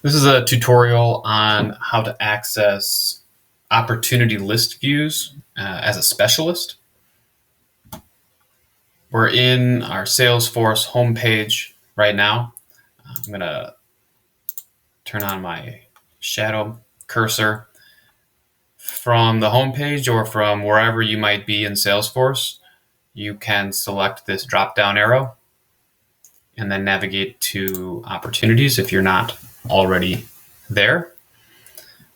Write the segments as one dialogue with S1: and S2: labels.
S1: This is a tutorial on how to access opportunity list views as a specialist. We're in our Salesforce homepage right now. I'm going to turn on my shadow cursor. From the homepage or from wherever you might be in Salesforce, you can select this drop-down arrow and then navigate to opportunities if you're not already there.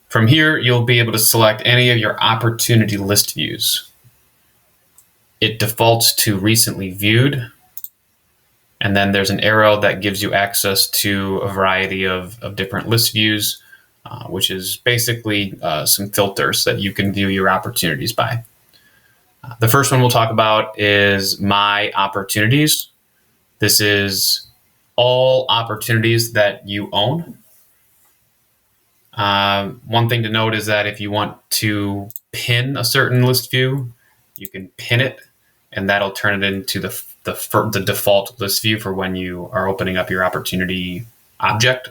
S1: From here, you'll be able to select any of your opportunity list views. It defaults to recently viewed, and then there's an arrow that gives you access to a variety of different list views, which is basically some filters that you can view your opportunities by. The first one we'll talk about is My Opportunities. This is all opportunities that you own. One thing to note is that if you want to pin a certain list view, you can pin it, and that'll turn it into the default list view for when you are opening up your opportunity object.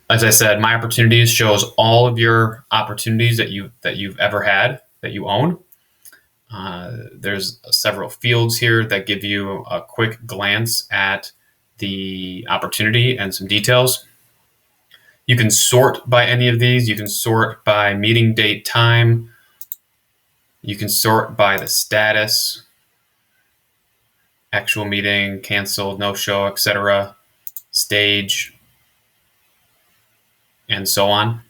S1: As I said, My Opportunities shows all of your opportunities that you've ever had, that you own. There's several fields here that give you a quick glance at the opportunity and some details. You can sort by any of these. You can sort by meeting date, time. You can sort by the status, actual meeting, canceled, no-show, etc., stage, and so on.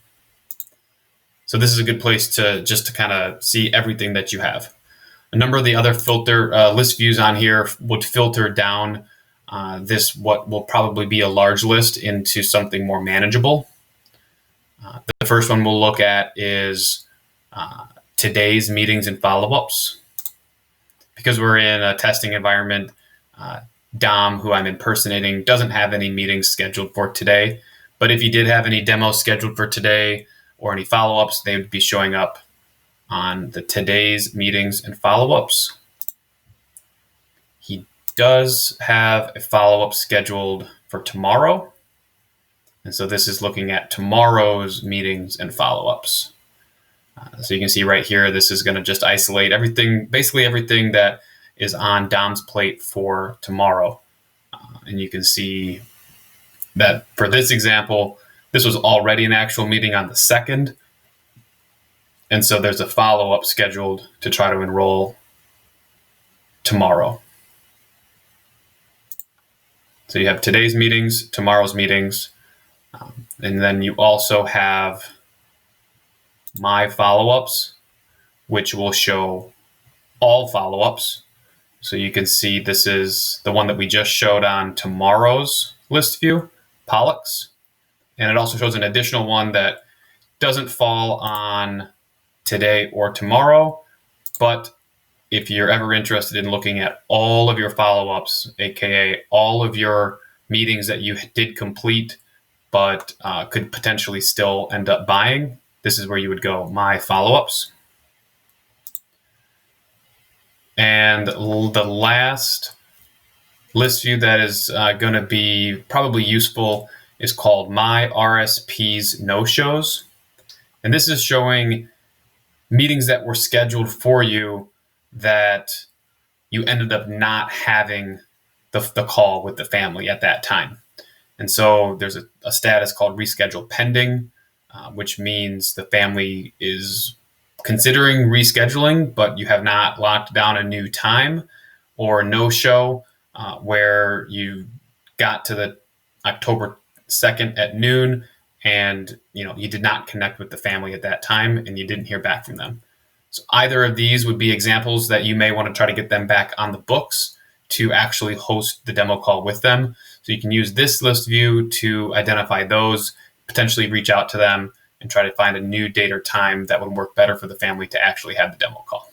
S1: So this is a good place to kind of see everything that you have. A number of the other list views on here would filter down what will probably be a large list into something more manageable. The first one we'll look at is today's meetings and follow-ups. Because we're in a testing environment, Dom, who I'm impersonating, doesn't have any meetings scheduled for today. But if you did have any demos scheduled for today or any follow-ups, they would be showing up on the today's meetings and follow-ups. He does have a follow-up scheduled for tomorrow. And so this is looking at tomorrow's meetings and follow-ups. So you can see right here, this is going to just isolate basically everything that is on Dom's plate for tomorrow. And you can see that for this example, this was already an actual meeting on the 2nd. And so there's a follow-up scheduled to try to enroll tomorrow. So you have today's meetings, tomorrow's meetings, and then you also have My Follow-ups, which will show all follow-ups. So you can see this is the one that we just showed on tomorrow's list view, Pollux. And it also shows an additional one that doesn't fall on today or tomorrow, but if you're ever interested in looking at all of your follow-ups, aka all of your meetings that you did complete but could potentially still end up buying, this is where you would go, My Follow-ups. And the last list view that is going to be probably useful is called My RSPs No-shows. And this is showing meetings that were scheduled for you that you ended up not having the call with the family at that time. And so there's a status called Reschedule Pending, which means the family is considering rescheduling, but you have not locked down a new time, or no-show where you got to the October 2nd at noon and you did not connect with the family at that time and you didn't hear back from them. So either of these would be examples that you may want to try to get them back on the books to actually host the demo call with them. So you can use this list view to identify those, potentially reach out to them and try to find a new date or time that would work better for the family to actually have the demo call.